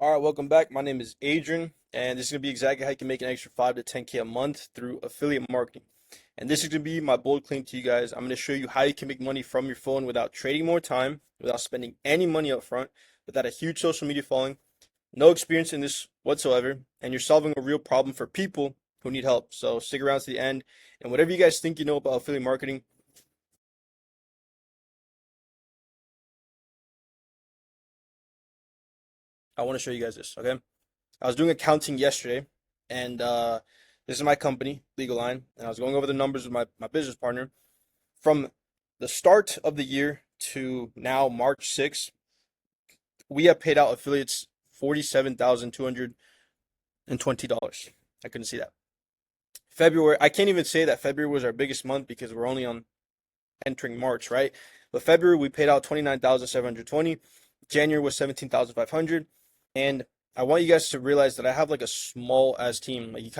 All right, welcome back. My name is Adrian, and this is going to be exactly how you can make an extra 5 to 10K a month through affiliate marketing. And this is going to be my bold claim to you guys. I'm going to show you how you can make money from your phone without trading more time, without spending any money up front, without a huge social media following, no experience in this whatsoever, and you're solving a real problem for people who need help. So stick around to the end, and whatever you guys think you know about affiliate marketing, I want to show you guys this, okay? I was doing accounting yesterday, and this is my company, Legal Line, and I was going over the numbers with my business partner. From the start of the year to now, March 6th, we have paid out affiliates $47,220. I couldn't see that. February, I can't even say that February was our biggest month because we're only on entering March, right? But February, we paid out 29,720. January was 17,500. And I want you guys to realize that I have like a small as team. Like you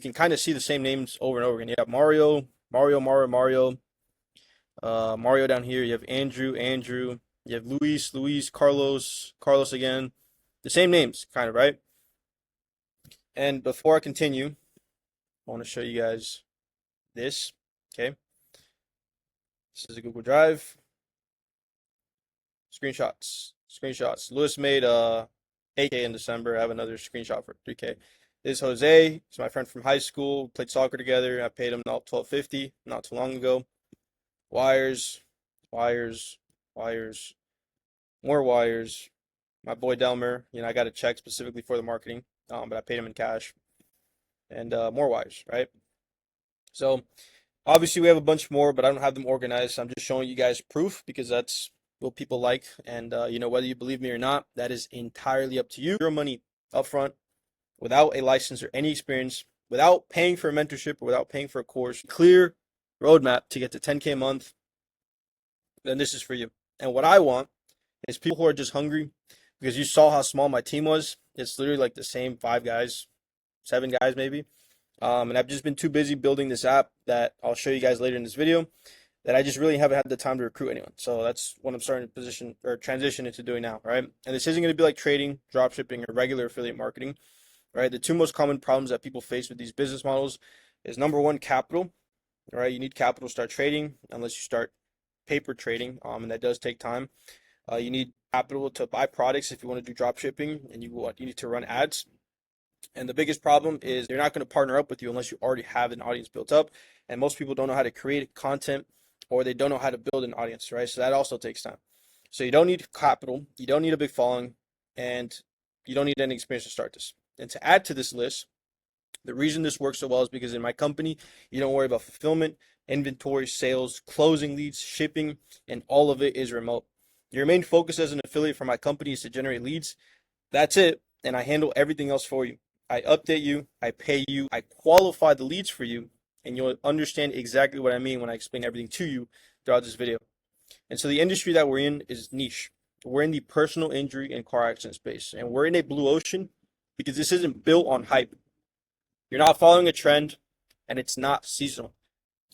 can kind of see the same names over and over again. You have Mario down here. You have Andrew. You have Luis, Carlos again. The same names, kind of, right? And before I continue, I want to show you guys this. Okay. This is a Google Drive. Screenshots. Lewis made 8K in December. I have another screenshot for 3K. This is Jose. He's my friend from high school. Played soccer together. I paid him $12.50 not too long ago. Wires, wires, wires, more wires. My boy Delmer, I got a check specifically for the marketing, but I paid him in cash. And more wires, right? So obviously we have a bunch more, but I don't have them organized. I'm just showing you guys proof because that's what people like. And whether you believe me or not, that is entirely up to you. Your money up front, without a license or any experience, without paying for a mentorship or without paying for a course, clear roadmap to get to 10K a month, then this is for you. And what I want is people who are just hungry because you saw how small my team was. It's literally like the same 5 guys, 7 guys maybe. And I've just been too busy building this app that I'll show you guys later in this video that I just really haven't had the time to recruit anyone. So that's what I'm starting to position or transition into doing now, right? And this isn't going to be like trading, drop shipping, or regular affiliate marketing, right? The two most common problems that people face with these business models is number one, capital, right? You need capital to start trading unless you start paper trading, and that does take time. You need capital to buy products if you want to do drop shipping, and you need to run ads. And the biggest problem is they're not going to partner up with you unless you already have an audience built up. And most people don't know how to create content or they don't know how to build an audience, right? So that also takes time. So you don't need capital, you don't need a big following, and you don't need any experience to start this. And to add to this list, the reason this works so well is because in my company, you don't worry about fulfillment, inventory, sales, closing leads, shipping, and all of it is remote. Your main focus as an affiliate for my company is to generate leads. That's it. And I handle everything else for you. I update you, I pay you, I qualify the leads for you, and you'll understand exactly what I mean when I explain everything to you throughout this video. And so the industry that we're in is niche. We're in the personal injury and car accident space, and we're in a blue ocean because this isn't built on hype. You're not following a trend, and it's not seasonal.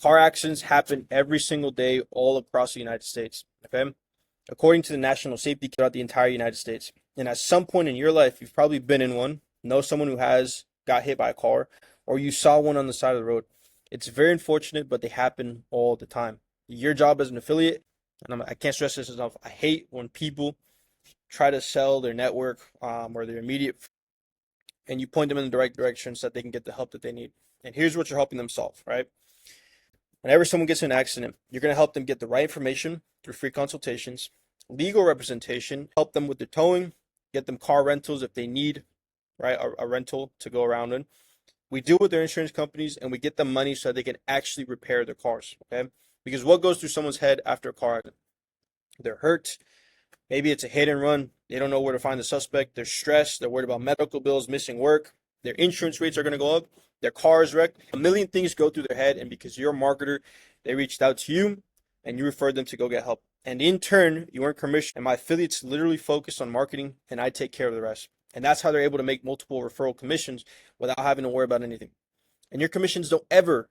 Car accidents happen every single day all across the United States, okay? According to the National Safety throughout the entire United States. And at some point in your life, you've probably been in one, know someone who has got hit by a car, or you saw one on the side of the road. It's very unfortunate, but they happen all the time. Your job as an affiliate, and I can't stress this enough, I hate when people try to sell their network or their immediate, and you point them in the right direction so that they can get the help that they need. And here's what you're helping them solve, right? Whenever someone gets in an accident, you're going to help them get the right information through free consultations, legal representation, help them with their towing, get them car rentals if they need, right, a rental to go around in. We deal with their insurance companies and we get them money so they can actually repair their cars, okay? Because what goes through someone's head after a car accident? They're hurt. Maybe it's a hit and run. They don't know where to find the suspect. They're stressed. They're worried about medical bills, missing work. Their insurance rates are going to go up. Their car is wrecked. A million things go through their head. And because you're a marketer, they reached out to you and you referred them to go get help. And in turn, you earn commission. And my affiliates literally focus on marketing and I take care of the rest. And that's how they're able to make multiple referral commissions without having to worry about anything. And your commissions don't ever,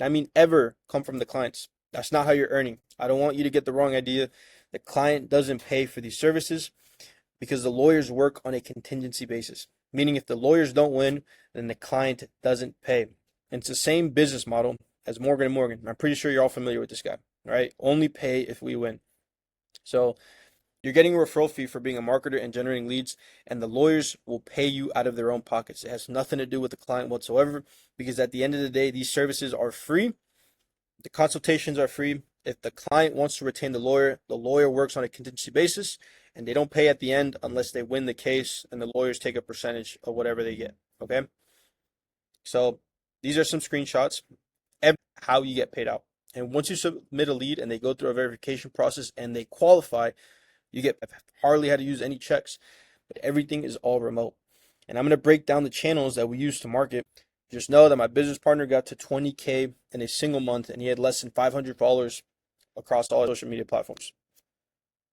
I mean ever, come from the clients. That's not how you're earning. I don't want you to get the wrong idea. The client doesn't pay for these services. because the lawyers work on a contingency basis, meaning if the lawyers don't win, then the client doesn't pay. And it's the same business model as Morgan & Morgan. I'm pretty sure you're all familiar with this guy, right? Only pay if we win. So you're getting a referral fee for being a marketer and generating leads, and the lawyers will pay you out of their own pockets. It has nothing to do with the client whatsoever, because at the end of the day, these services are free. The consultations are free. If the client wants to retain the lawyer works on a contingency basis, and they don't pay at the end unless they win the case, and the lawyers take a percentage of whatever they get. Okay? So these are some screenshots of how you get paid out. And once you submit a lead and they go through a verification process and they qualify, you get hardly had to use any checks, but everything is all remote. And I'm going to break down the channels that we use to market. Just know that my business partner got to 20K in a single month, and he had less than 500 followers across all social media platforms.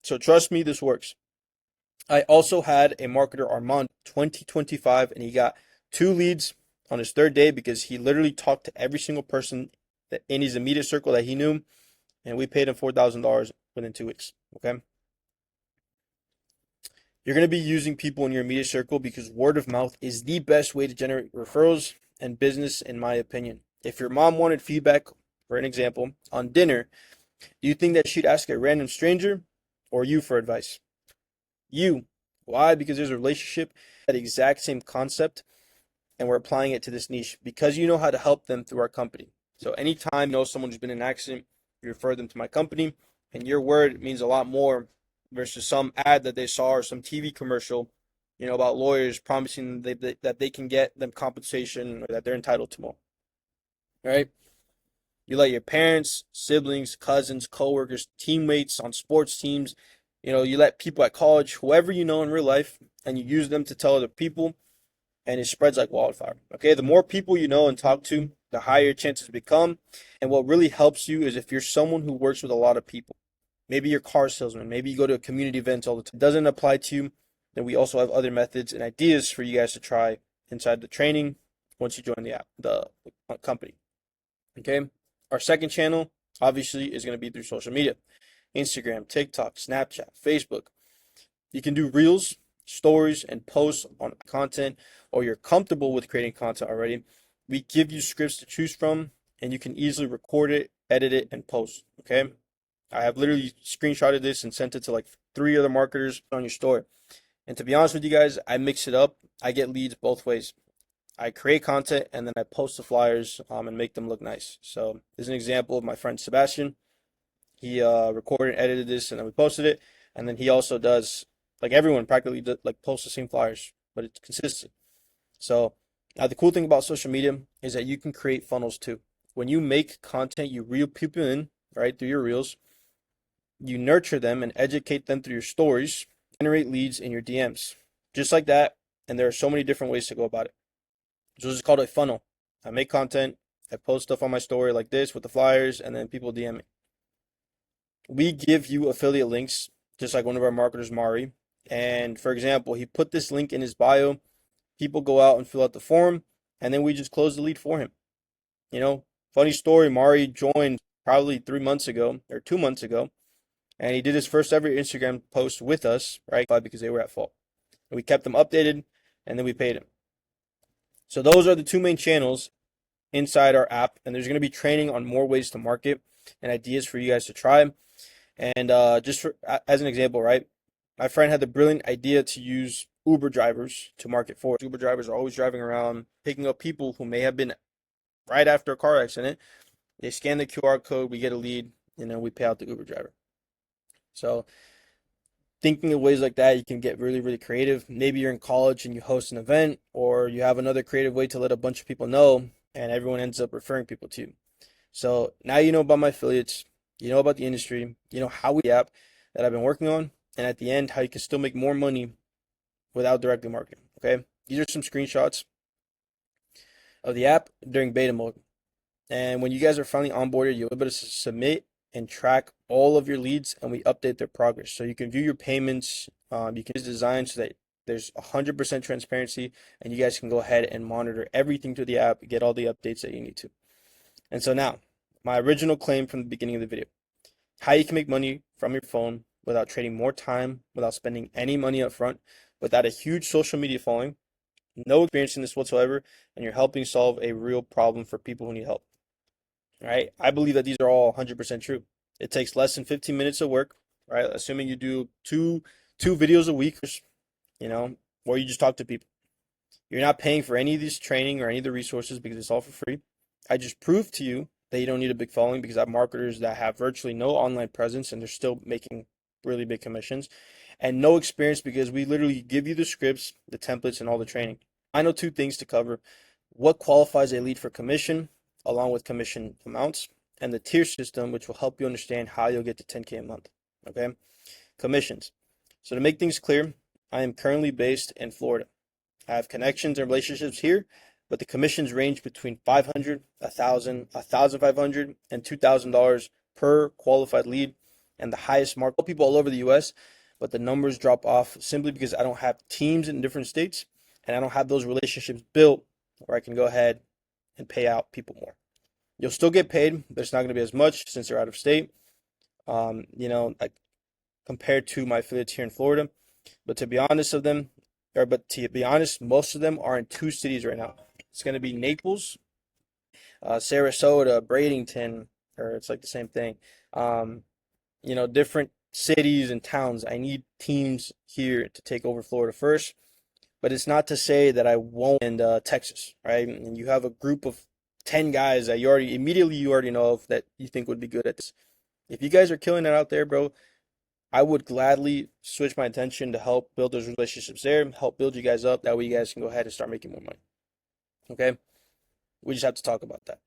So trust me, this works. I also had a marketer, Armand, 2025, and he got 2 leads on his 3rd day because he literally talked to every single person that in his immediate circle that he knew, and we paid him $4,000 within 2 weeks. Okay. You're going to be using people in your immediate circle because word of mouth is the best way to generate referrals and business, in my opinion. If your mom wanted feedback, for an example, on dinner, do you think that she'd ask a random stranger or you for advice? You. Why? Because there's a relationship, that exact same concept, and we're applying it to this niche because you know how to help them through our company. So anytime you know someone who's been in an accident, you refer them to my company, and your word means a lot more versus some ad that they saw or some TV commercial, about lawyers promising that they can get them compensation or that they're entitled to more. All right? You let your parents, siblings, cousins, coworkers, teammates on sports teams, you let people at college, whoever you know in real life, and you use them to tell other people, and it spreads like wildfire. Okay, the more people you know and talk to, the higher your chances become. And what really helps you is if you're someone who works with a lot of people. Maybe you're a car salesman. Maybe you go to a community event all the time. It doesn't apply to you. Then we also have other methods and ideas for you guys to try inside the training once you join the company. Okay. Our second channel, obviously, is going to be through social media. Instagram, TikTok, Snapchat, Facebook. You can do reels, stories, and posts on content, or you're comfortable with creating content already. We give you scripts to choose from, and you can easily record it, edit it, and post. Okay. I have literally screenshotted this and sent it to like 3 other marketers on your store. And to be honest with you guys, I mix it up. I get leads both ways. I create content and then I post the flyers and make them look nice. So this is an example of my friend Sebastian. He recorded and edited this and then we posted it. And then he also does, like everyone practically posts the same flyers, but it's consistent. So now the cool thing about social media is that you can create funnels too. When you make content, you reel people in, right, through your reels. You nurture them and educate them through your stories, generate leads in your DMs, just like that. And there are so many different ways to go about it. So this is called a funnel. I make content, I post stuff on my story like this with the flyers, and then people DM me. We give you affiliate links, just like one of our marketers, Mari. And for example, he put this link in his bio. People go out and fill out the form, and then we just close the lead for him. Funny story, Mari joined probably 3 months ago or 2 months ago. And he did his first ever Instagram post with us, right? Because they were at fault. And we kept them updated, and then we paid him. So those are the 2 main channels inside our app. And there's going to be training on more ways to market and ideas for you guys to try. And as an example, right? My friend had the brilliant idea to use Uber drivers to market for. Uber drivers are always driving around, picking up people who may have been right after a car accident. They scan the QR code, we get a lead, and then we pay out the Uber driver. So thinking of ways like that, you can get really, really creative. Maybe you're in college and you host an event, or you have another creative way to let a bunch of people know, and everyone ends up referring people to you. So now you know about my affiliates, you know about the industry, you know how we app that I've been working on, and at the end, how you can still make more money without directly marketing. Okay, these are some screenshots of the app during beta mode. And when you guys are finally onboarded, you'll be able to submit and track all of your leads, and we update their progress. So you can view your payments. You can design so that there's 100% transparency, and you guys can go ahead and monitor everything through the app, get all the updates that you need to. And so now, my original claim from the beginning of the video, how you can make money from your phone without trading more time, without spending any money up front, without a huge social media following, no experience in this whatsoever, and you're helping solve a real problem for people who need help. Right? I believe that these are all 100% true. It takes less than 15 minutes of work, right? Assuming you do two videos a week, you know, or you just talk to people. You're not paying for any of this training or any of the resources because it's all for free. I just proved to you that you don't need a big following because I have marketers that have virtually no online presence and they're still making really big commissions, and no experience because we literally give you the scripts, the templates, and all the training. I know two things to cover: what qualifies a lead for commission, along with commission amounts, and the tier system, which will help you understand how you'll get to 10K a month. Okay, commissions. So to make things clear, I am currently based in Florida. I have connections and relationships here, but the commissions range between $500, $1,000, $1,500, and $2,000 per qualified lead, and the highest mark people all over the U.S., but the numbers drop off simply because I don't have teams in different states, and I don't have those relationships built where I can go ahead and pay out people more. You'll still get paid, but it's not going to be as much since you're out of state, like compared to my affiliates here in Florida. But to be honest, most of them are in two cities right now. It's going to be Naples, Sarasota, Bradenton, or it's like the same thing. Different cities and towns. I need teams here to take over Florida first, but it's not to say that I won't in Texas, right? And you have a group of 10 guys that you already know of that you think would be good at this. If you guys are killing it out there, bro, I would gladly switch my attention to help build those relationships there, help build you guys up. That way you guys can go ahead and start making more money. Okay? We just have to talk about that.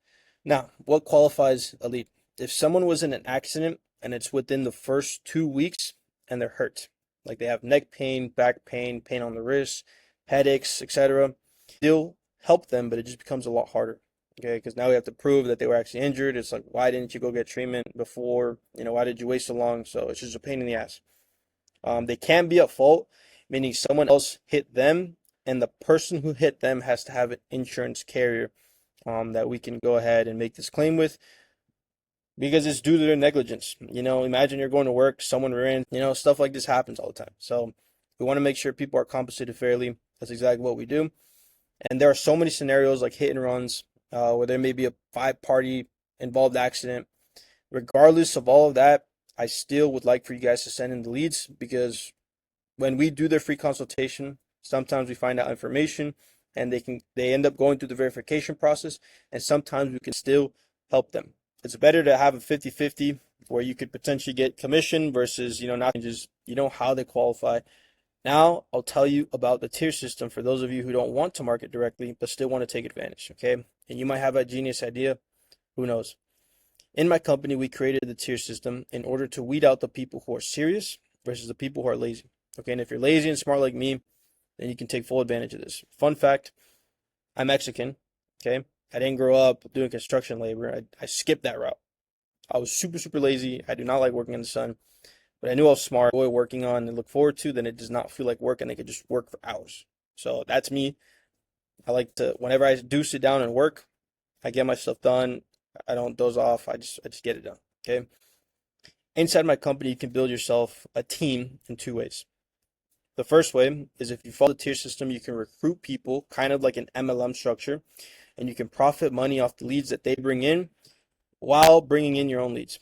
Now, what qualifies a lead? If someone was in an accident and it's within the first 2 weeks and they're hurt, like they have neck pain, back pain, pain on the wrist, headaches, etc., still help them, but it just becomes a lot harder. Okay, because now we have to prove that they were actually injured. It's like, why didn't you go get treatment before? Why did you wait so long? So it's just a pain in the ass. They can be at fault, meaning someone else hit them, and the person who hit them has to have an insurance carrier that we can go ahead and make this claim with because it's due to their negligence. Imagine you're going to work, someone ran, stuff like this happens all the time. So we want to make sure people are compensated fairly. That's exactly what we do. And there are so many scenarios like hit and runs, where there may be a 5-party involved accident. Regardless of all of that, I still would like for you guys to send in the leads because when we do their free consultation, sometimes we find out information and they end up going through the verification process, and sometimes we can still help them. It's better to have a 50-50 where you could potentially get commission versus, not just, how they qualify. Now, I'll tell you about the tier system for those of you who don't want to market directly but still want to take advantage, okay? And you might have a genius idea, who knows? In my company, we created the tier system in order to weed out the people who are serious versus the people who are lazy, okay? And if you're lazy and smart like me, then you can take full advantage of this. Fun fact, I'm Mexican, okay? I didn't grow up doing construction labor. I skipped that route. I was super, super lazy. I do not like working in the sun. But I knew I was smart, enjoy working on and look forward to, then it does not feel like work and they could just work for hours. So that's me. I like to, whenever I do sit down and work, I get my stuff done. I don't doze off. I just get it done. Okay. Inside my company, you can build yourself a team in 2 ways. The first way is if you follow the tier system, you can recruit people kind of like an MLM structure, and you can profit money off the leads that they bring in while bringing in your own leads.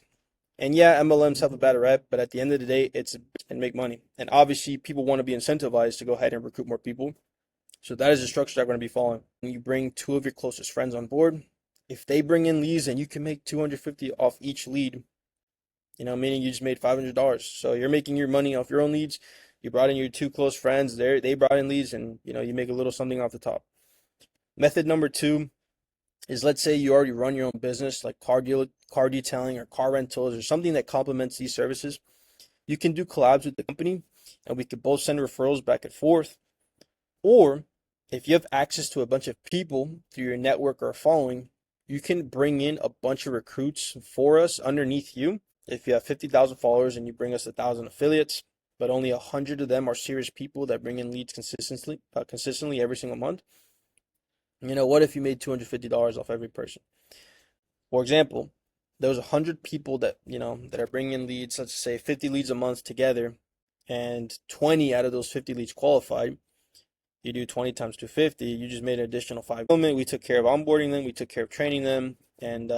And yeah, MLMs have a bad rep, but at the end of the day, it's and make money. And obviously, people want to be incentivized to go ahead and recruit more people. So that is the structure that we're going to be following. When you bring 2 of your closest friends on board, if they bring in leads and you can make $250 off each lead, meaning you just made $500. So you're making your money off your own leads. You brought in your 2 close friends. They brought in leads, and you make a little something off the top. Method number 2 is, let's say you already run your own business like car detailing or car rentals or something that complements these services. You can do collabs with the company and we could both send referrals back and forth. Or if you have access to a bunch of people through your network or following, you can bring in a bunch of recruits for us underneath you. If you have 50,000 followers and you bring us 1,000 affiliates, but only 100 of them are serious people that bring in leads consistently every single month, what if you made $250 off every person? For example, those 100 people that, that are bringing in leads, let's say 50 leads a month together, and 20 out of those 50 leads qualified, you do 20 times 250, you just made an additional 5. We took care of onboarding them, we took care of training them, and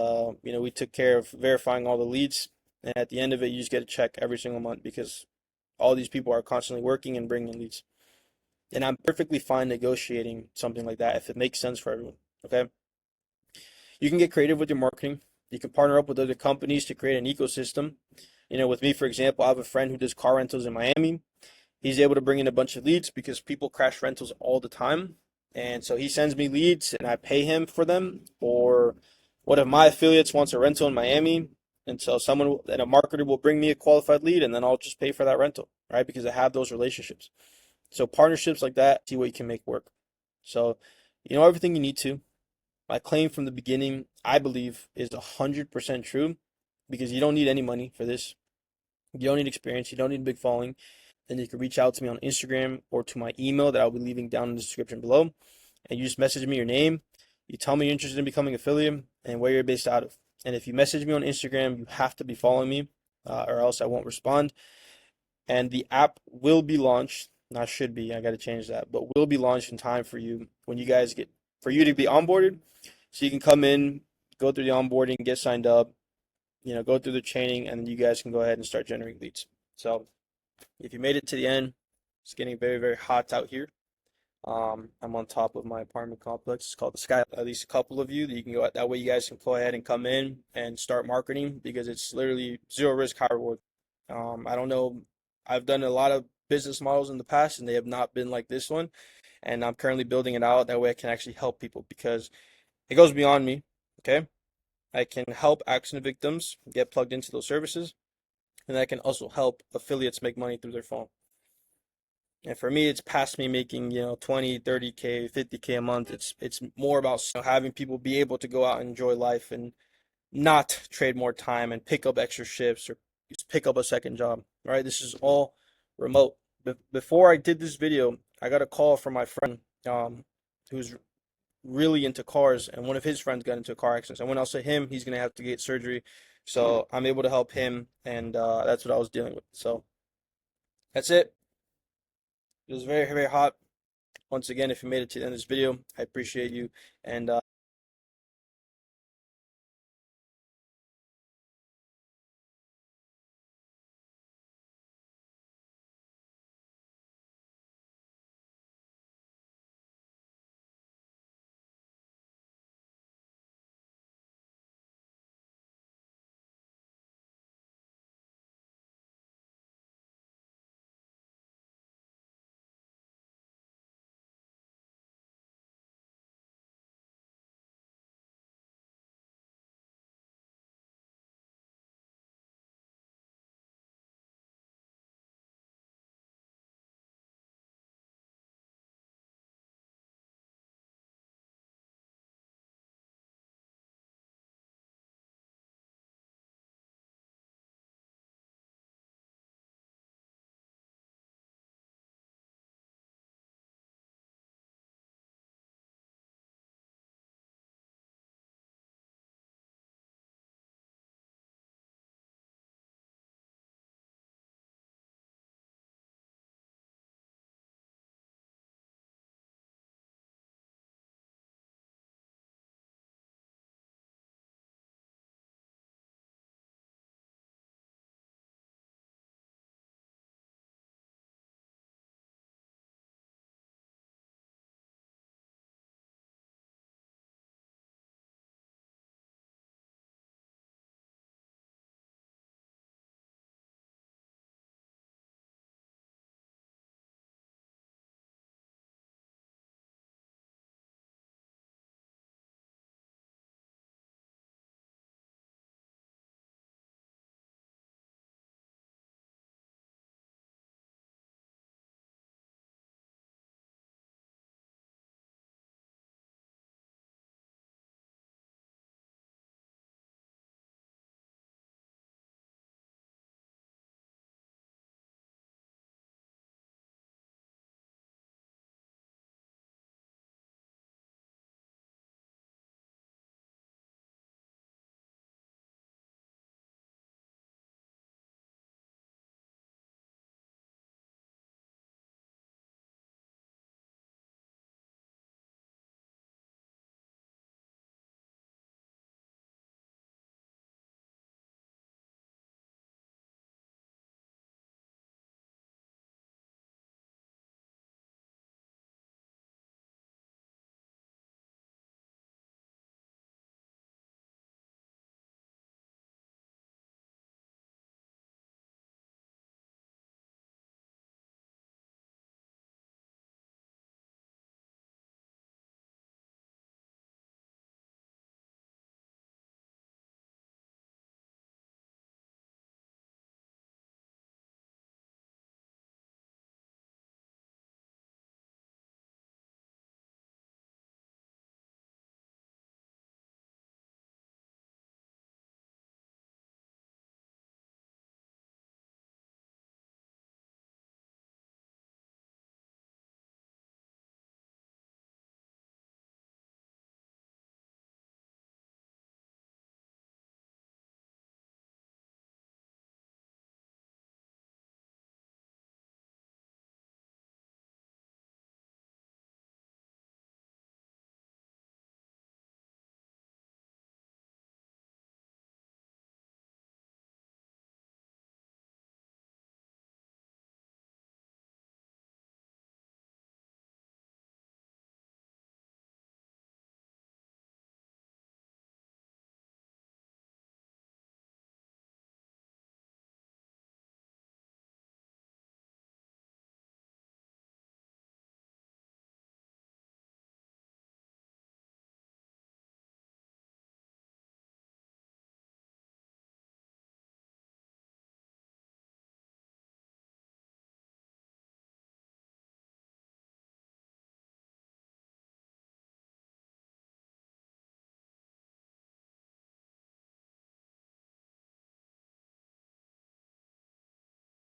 we took care of verifying all the leads. And at the end of it, you just get a check every single month because all these people are constantly working and bringing in leads. And I'm perfectly fine negotiating something like that if it makes sense for everyone. Okay. You can get creative with your marketing. You can partner up with other companies to create an ecosystem. With me, for example, I have a friend who does car rentals in Miami. He's able to bring in a bunch of leads because people crash rentals all the time. And so he sends me leads and I pay him for them. Or one of my affiliates wants a rental in Miami. And so someone and a marketer will bring me a qualified lead and then I'll just pay for that rental, right? Because I have those relationships. So partnerships like that, see what you can make work. So you know everything you need to. My claim from the beginning, I believe, is 100% true because you don't need any money for this. You don't need experience. You don't need a big following. Then you can reach out to me on Instagram or to my email that I'll be leaving down in the description below. And you just message me your name. You tell me you're interested in becoming an affiliate and where you're based out of. And if you message me on Instagram, you have to be following me or else I won't respond. And the app will be launched. Not should be. I got to change that. But will be launched in time for you when you guys for you to be onboarded. So you can come in, go through the onboarding, get signed up, go through the training, and then you guys can go ahead and start generating leads. So if you made it to the end, it's getting very, very hot out here. I'm on top of my apartment complex. It's called the Sky. At least a couple of you that you can go. That way, you guys can go ahead and come in and start marketing because it's literally zero risk, high reward. I don't know. I've done a lot of business models in the past, and they have not been like this one. And I'm currently building it out. That way, I can actually help people because it goes beyond me. Okay, I can help accident victims get plugged into those services, and I can also help affiliates make money through their phone. And for me, it's past me making, 20, 30K, 50K a month. It's more about having people be able to go out and enjoy life and not trade more time and pick up extra shifts or just pick up a second job, right? This is all remote. Before I did this video, I got a call from my friend who's really into cars, and one of his friends got into a car accident. So when I say him, he's gonna have to get surgery. So I'm able to help him, and that's what I was dealing with. So that's it. It was very, very hot. Once again, if you made it to the end of this video, I appreciate you. And